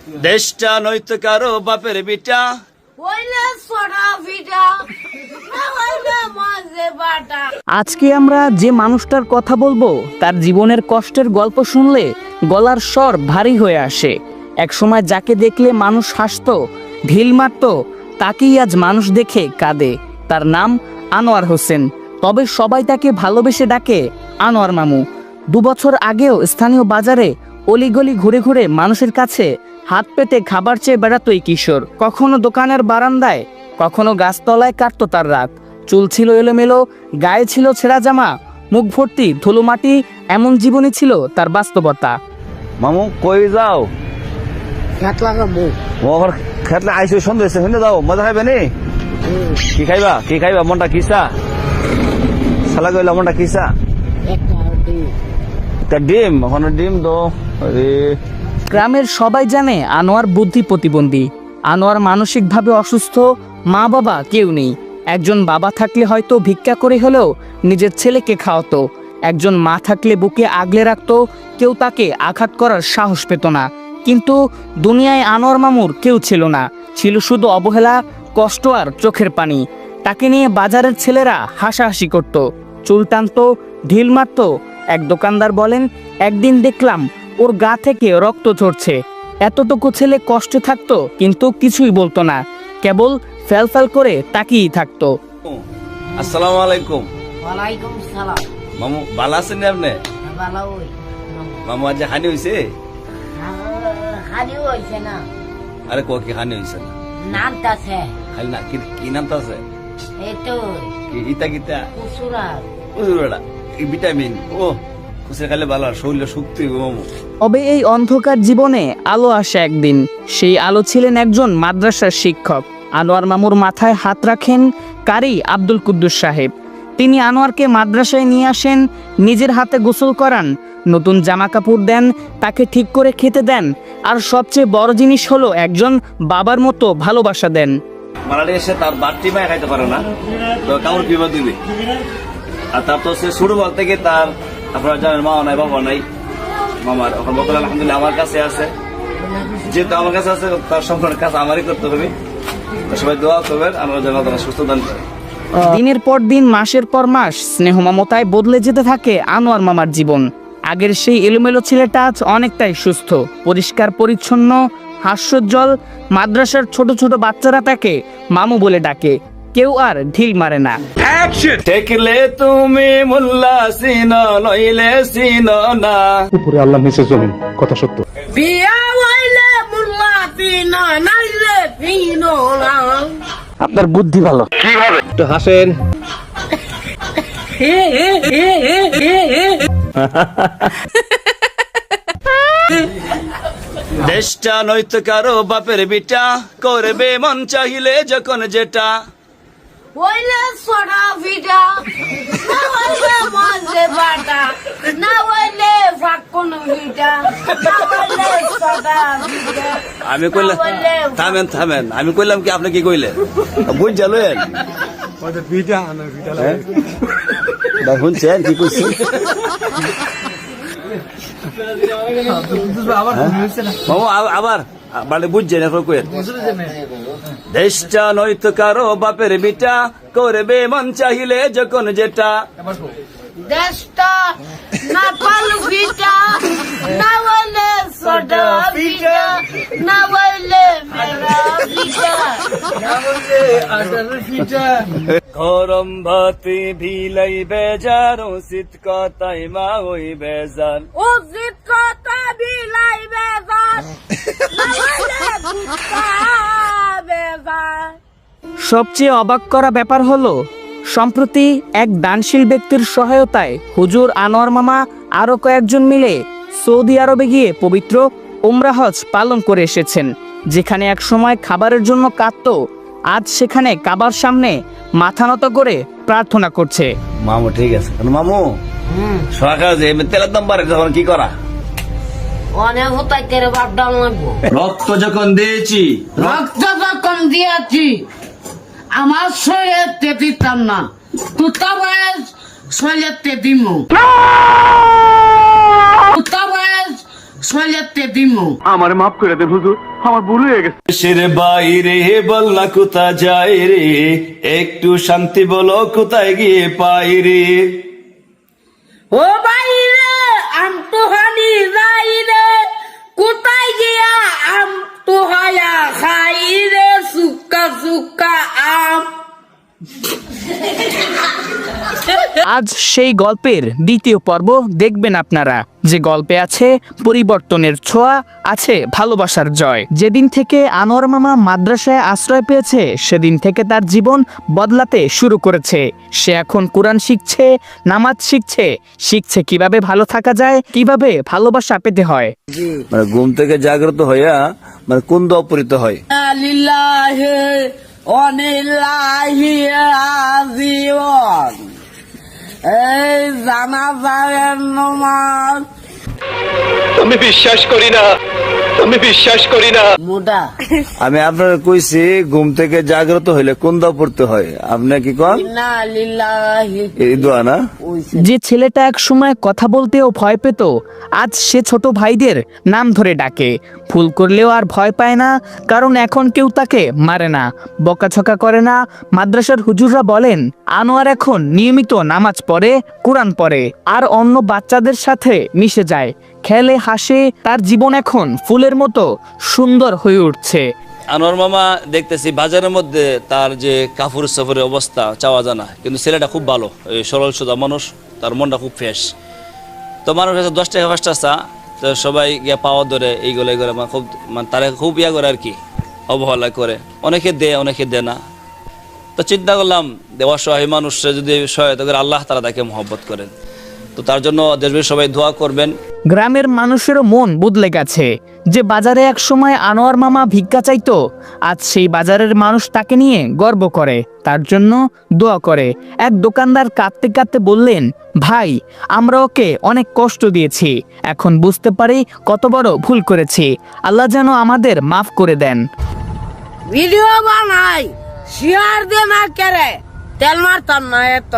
দেশটা নয়তো কারো বাপের বিটা, আজকে আমরা যে মানুষটার কথা বলবো তার জীবনের কষ্টের গল্প শুনলে গলার স্বর ভারী হয়ে আসে। একসময় যাকে দেখলে মানুষ হাসতো, ঢিল মারত, তাকেই আজ মানুষ দেখে কাঁদে। তার নাম আনোয়ার হোসেন, তবে সবাই তাকে ভালোবেসে ডাকে আনোয়ার মামু। 2 বছর আগেও স্থানীয় বাজারে অলিগলি ঘুরে ঘুরে মানুষের কাছে হাত পেতে খাবার চেয়ে বেড়াতো এই কিশোর। কখনো দোকানের বারান্দায়, কখনো গাছতলায় কাটতো তার রাত। চুল ছিল এলোমেলো, গায়ে ছিল ছেঁড়া জামা, মুখ ভর্তি ধুলো মাটি, এমন জীবনই ছিল তার বাস্তবতা। মামু কই যাও? খেত লাগাবো। ওর খেতলে আইসো সন্দেহ শুনে যাও, মজা খাইবে নি? কি খাইবা? কি খাইবা? মনটা কিসা সালা কইলা, মনটা কিসা? একটা ডিম, ওখানে ডিম দো। আরে গ্রামের সবাই জানে আনোয়ার বুদ্ধি প্রতিবন্ধী। আনোয়ার মানসিকভাবে অসুস্থ, মা বাবা কেউ নেই। একজন বাবা থাকলে হয়তো ভিক্ষা করে হলেও নিজের ছেলেকে খাওয়াতো, একজন মা থাকলে বুকে আগলে রাখতো, কেউ তাকে আঘাত করার সাহস পেত না। কিন্তু দুনিয়ায় আনোয়ার মামুর কেউ ছিল না, ছিল শুধু অবহেলা, কষ্ট আর চোখের পানি। তাকে নিয়ে বাজারের ছেলেরা হাসাহাসি করত, চুল টানতো, ঢিল মারত। এক দোকানদার বলেন, একদিন দেখলাম ওর গা থেকে রক্ত ঝরছে। এতটুকু ছেলে কষ্টে থাকতো কিন্তু কিছুই বলতো না, কেবল ফ্যাল করে তাকিয়েই থাকতো। আসসালামু আলাইকুম। ওয়ালাইকুম সালাম। মামু ভালো আছেন আপনি? ভালো হই। মামু আজ হানি হইছে? হানি হইছে না। আরে কো কি হানি হইছে না? নামতাছে। খালি না, কি নামটা আছে? এতো কি ইতা কিতা? কুসুরা। ওরা কি ভিটামিন? ও কুসে খাইলে ভালো, আর শরীরে শক্তি হবে মামু। তবে এই অন্ধকার জীবনে আলো আসে একদিন। সেই আলো ছিলেন একজন মাদ্রাসার শিক্ষক। আনোয়ার মামুর মাথায় হাত রাখেন কারি আব্দুল কুদ্দুস সাহেব। তিনি আনোয়ারকে মাদ্রাসায় নিয়ে আসেন, নিজের হাতে গোসল করান, নতুন জামা কাপড় দেন, তাকে ঠিক করে খেতে দেন, আর সবচেয়ে বড় জিনিস হলো একজন বাবার মতো ভালোবাসা দেন। মারাড়ি এসে তার বাড়তি মায় খাইতে পারে না, তো কামড় বিপদ দিবে। আর তার তো সে শুরু বল থেকে তার, আপনারা জানেন, মা নাই বাবা নাই। মামার এখন বর্তমানে আলহামদুলিল্লাহ আমার কাছে আছে। যেহেতু আমার কাছে আছে, তার সম্পূর্ণ কাজ আমারই করতে হবে। সবাই দোয়া করবেন, আমরা যেন তারা সুস্থ দান করে। দিনের পর দিন, মাসের পর মাস স্নেহ মমতায় বদলে যেতে থাকে আনোয়ার মামার জীবন। আগের সেই এলোমেলো ছেলেটা আজ অনেকটাই সুস্থ, পরিষ্কার পরিচ্ছন্ন, হাস্যোজ্জ্বল। মাদ্রাসার ছোট ছোট বাচ্চারা তাকে মামু বলে ডাকে, কেউ আর ঢিল মারে না। দেখলে তুমি মোল্লা সিনো, নইলে সিনো না। উপরে আল্লাহ, নিচে জমিন, কথা সত্য। বিয়া হইলে মুল্লা পিনা, নাইলে পিনো না। আপনার বুদ্ধি ভালো। কিভাবে একটু হাসেন? দেশটা নয়তো কারো বাপের বিটা, করবে মন চাহিলে যখন যেটা। হইলে সোডা ভিটা, না হইলে মজে বাটা, না হইলে ফাকুন ভিটা, না হইলে সোডা ভিটা। আমি কইলাম থামেন, আমি কইলাম কি, আপনি কি কইলেন? বুঝ জালেন শুনছেন কি কইছি? মামু আবার মানে বুঝছেন এখন কইেন। দেশটা নয়তো কারো বাপের বিটা, করবে মন চাহিলে যখন যেটা। দেশটা না পাল ভিটা, না হইলে সোডা ভিটা, না হইলে মেরা ভিটা, না হইলে আটার ভিটা। গরম ভাতে ভিলাই বেজার, শীত কথাই মা ওই বেজার। উচিত কথা বিলাই বেজার, না হইলে ভুক্তা বেজার। সবচেয়ে অবাক করা ব্যাপার হলো, সম্প্রতি এক দানশীল ব্যক্তির সহায়তায় হুজুর আনোয়ার মামা আরো কয়েকজন মিলে সৌদি আরবে গিয়ে পবিত্র উমরা হজ পালন করে এসেছেন। যেখানে একসময় খাবারের জন্য কাঁদতো, আজ সেখানে কাবার সামনে মাথা নত করে প্রার্থনা করছে। মামু ঠিক আছে। মামু সরকার যে তেলের দাম বাড়ে, তখন কি করা? অনেক হতাই তেরে বাপ ডাল লাগবো। রক্ত যখন দিয়েছি, রক্ত যখন দিয়েছি, আমার শরীরে দিতাম না, তুতা বয়স শরীরে দিমু, তুতা বয়স শৈলাতে দিমু আমার মাফ করে দেন হুজুর, আমার ভুল হয়ে গেছে। দেশের বাইরে বল না কোথা যায় রে, একটু শান্তি বলো কোথায় গিয়ে পাই রে। ও ভাই রে আম তো হানি যাই রে, কোথায় গিয়া আম তো হায়া খাই রে, সুক্কা সুক্কা আম। আজ সেই গল্পের দ্বিতীয় পর্ব দেখবেন আপনারা, যে গল্পে আছে পরিবর্তনের ছোঁয়া, আছে ভালোবাসার জয়। যেদিন থেকে আনোয়ার মামা মাদ্রাসায় আশ্রয় পেয়েছে সেদিন থেকে তার জীবন বদলাতে শুরু করেছে। সে এখন কোরআন শিখছে, নামাজ শিখছে, শিখছে কিভাবে ভালো থাকা যায়, কিভাবে ভালোবাসা পেতে হয়। মানে ঘুম থেকে জাগ্রত হইয়া মানে কোন দোয়া পড়িতে হয়? লিল্লাহি অনিল্লাহি আজিওয়ান, এই জানাজার নামাজ আমি বিশ্বাস করি না, আমি বিশ্বাস করি না। মোটা আমি আপনার কইছি ঘুম থেকে জাগ্রত হইলে কোন দোয়া পড়তে হয়, আপনি কি কন? ইন্না লিল্লাহি এই দোয়া না? যে ছেলেটা এক সময় কথা বলতেও ভয় পেত, আজ সে ছোট ভাইদের নাম ধরে ডাকে। ভুল করলেও আর ভয় পায় না, কারণ এখন কেউ তাকে মারে না, বকাঝকা করে না। মাদ্রাসার হুজুররা বলেন আনোয়ার এখন নিয়মিত নামাজ পড়ে, কোরআন পড়ে, আর অন্য বাচ্চাদের সাথে মিশে যায়, খেলে হাসে। তার জীবন এখন ফুলের মতো সুন্দর হয়ে উঠছে। আনোয়ার মামা দেখতেছি বাজারের মধ্যে তার যে কাফুর সফরের অবস্থা চাওয়া জানা, কিন্তু ছেলেটা খুব ভালো, এই সরল সোজা মানুষ, তার মনটা খুব ফ্রেশ। তো মানুষ কাছে 10 টাকা 5 টাকা, তো সবাই গিয়ে পাওয়া ধরে এইগুলো করে, মানে খুব মানে তারা খুব ইয়া করে আর কি, অবহেলা করে। অনেকে দেয়, অনেকে দেয় না। তো চিন্তা করলাম দেওয়া অসহায় মানুষরা যদি সহায়তা করে, আল্লাহ তারা তাকে মহব্বত করেন। তো তার জন্য দেশবাসী সবাই দোয়া করবেন। গ্রামের মানুষেরও মন বদলে গেছে। যে বাজারে এক সময় আনোয়ার মামা ভিক্ষা চাইতো, আজ সেই বাজারের মানুষ তাকে নিয়ে গর্ব করে, তার জন্য দোয়া করে। এক দোকানদার কাঁদতে কাঁদতে বললেন, ভাই আমরা ওকে অনেক কষ্ট দিয়েছি, এখন বুঝতে পারি কত বড় ভুল করেছি, আল্লাহ যেন আমাদের মাফ করে দেন। ভিডিও বানাই শেয়ার দে না করে, তেল মারতাম না এত।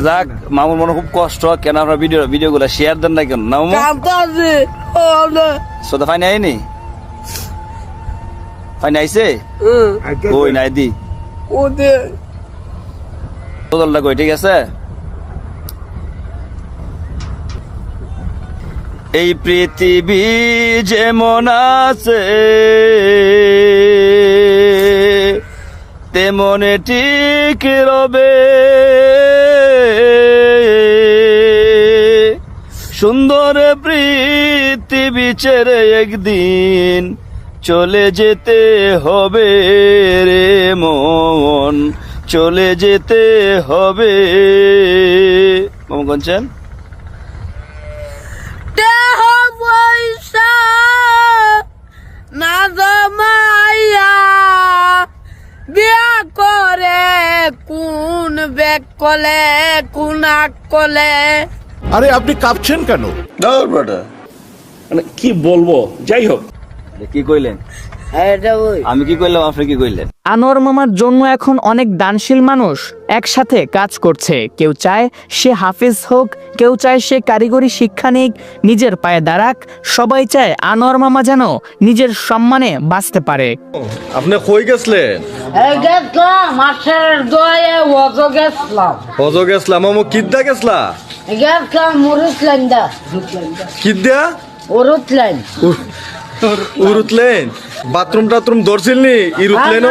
যাক, মামুর মনে খুব কষ্ট, কেন আপনার ভিডিও গুলা শেয়ার দেন না কেন? না মামু কান্তাছে ওলে সোদা ফাইন আইনি, ফাইন আইছে কই নাই দি ওদে বদলটা কই? ঠিক আছে, এই পৃথিবী যেমন আছে তেমন ঠিক রবে, সুন্দর পৃথিবী ছেড়ে একদিন চলে যেতে হবে রে মন, চলে যেতে হবে। মামু কোনছেন? দেহ পয়সা না জমাইয়া বিয়া করে কোন বেক কলে কোন আক কলে। আরে আপনি কাঁপছেন কেন? মানে কি বলবো, যাই হোক। কি কইলেন? এটা ওই আমি কি কইলাম, আপনি কি কইলেন? আনোয়ার মামার জন্য এখন অনেক দানশীল মানুষ একসাথে কাজ করছে। কেউ চায় সে হাফেজ হোক, কেউ চায় সে কারিগরি শিক্ষা নিক, নিজের পায়ে দাঁড়াক। সবাই চায় আনোয়ার মামা যেন নিজের সম্মানে বাঁচতে পারে। আপনি কই গেছলেন? এই গেছলাম মাছের দোয়ে ওজো গেছলাম, হজ গেছলাম। আমু কিদ্দা গেছলা? গেছলাম মুরুতলাম দা কিদ্দা? উরুতলাম উরুতলেন? বাথরুম টাথরুম ধরছিল নি? ইরুতলেন?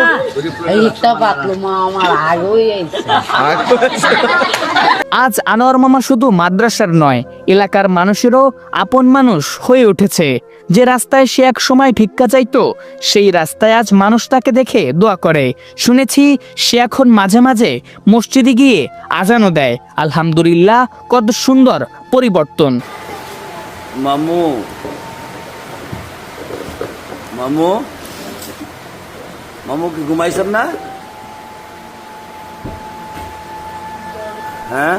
এইটা বাতলুম আমার আগেই আইছে। আজ আনোয়ার মামা শুধু মাদ্রাসার নয়, এলাকার মানুষেরও আপন মানুষ হয়ে উঠেছে। যে রাস্তায় সে এক সময় ভিক্ষা চাইতো, সেই রাস্তায় আজ মানুষ তাকে দেখে দোয়া করে। শুনেছি সে এখন মাঝে মাঝে মসজিদে গিয়ে আজানও দেয়। আলহামদুলিল্লাহ, কত সুন্দর পরিবর্তন। মামু মামু মামু কি ঘুমাইছেন না? হ্যাঁ।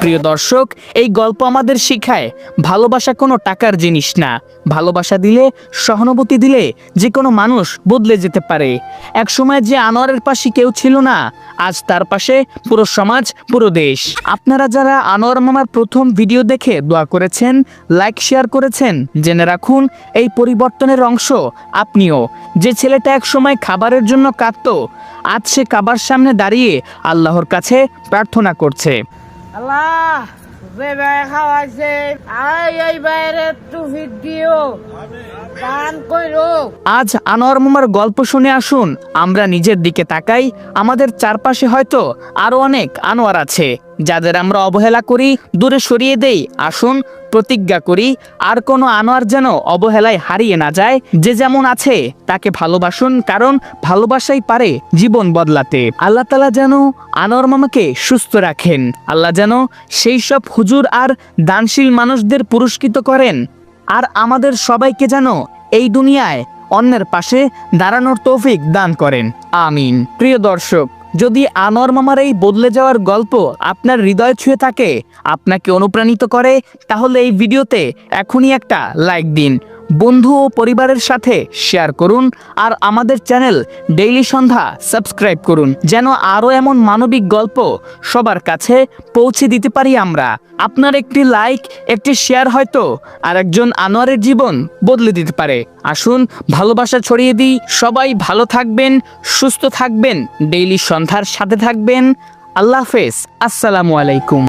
প্রিয় দর্শক, এই গল্প আমাদের শিখায় ভালোবাসা কোনো টাকার জিনিস না। ভালোবাসা দিলে, সহানুভূতি দিলে যে কোনো মানুষ বদলে যেতে পারে। একসময় যে আনোয়ারের পাশে কেউ ছিল না, আজ তার পাশে পুরো সমাজ, পুরো দেশ। আপনারা যারা আনোয়ার মামার প্রথম ভিডিও দেখে দোয়া করেছেন, লাইক শেয়ার করেছেন, জেনে রাখুন এই পরিবর্তনের অংশ আপনিও। যে ছেলেটা একসময় খাবারের জন্য কাঁদতো, আজ সে কাবার সামনে দাঁড়িয়ে আল্লাহর কাছে প্রার্থনা করছে। আল্লাহ যে ভাই খাওয়াইছে এই বাইরে একটু ভিডিও দান কইরো। আজ আনোয়ার মামার গল্প শুনে আসুন আমরা নিজের দিকে তাকাই। আমাদের চারপাশে হয়তো আরো অনেক আনোয়ার আছে যাদের আমরা অবহেলা করি, দূরে সরিয়ে দেই। আসুন প্রতিজ্ঞা করি আর কোনো আনোয়ার যেন অবহেলায় হারিয়ে না যায়। যে যেমন আছে তাকে ভালোবাসুন, কারণ ভালোবাসাই পারে জীবন বদলাতে। আল্লাহ তাআলা যেন আনোয়ার মামাকে সুস্থ রাখেন। আল্লাহ যেন সেই সব হুজুর আর দানশীল মানুষদের পুরস্কৃত করেন, আর আমাদের সবাইকে যেন এই দুনিয়ায় অন্যের পাশে দাঁড়ানোর তৌফিক দান করেন। আমিন। প্রিয় দর্শক, যদি আনোয়ার মামার এই বদলে যাওয়ার গল্প আপনার হৃদয় ছুঁয়ে থাকে, আপনাকে অনুপ্রাণিত করে, তাহলে এই ভিডিওতে এখনই একটা লাইক দিন, বন্ধু ও পরিবারের সাথে শেয়ার করুন, আর আমাদের চ্যানেল ডেইলি সন্ধ্যা সাবস্ক্রাইব করুন, যেন আরও এমন মানবিক গল্প সবার কাছে পৌঁছে দিতে পারি আমরা। আপনার একটি লাইক, একটি শেয়ার হয়তো আরেকজন আনোয়ারের জীবন বদলে দিতে পারে। আসুন ভালোবাসা ছড়িয়ে দিই। সবাই ভালো থাকবেন, সুস্থ থাকবেন, ডেইলি সন্ধ্যার সাথে থাকবেন। আল্লাহ হাফেজ। আসসালামু আলাইকুম।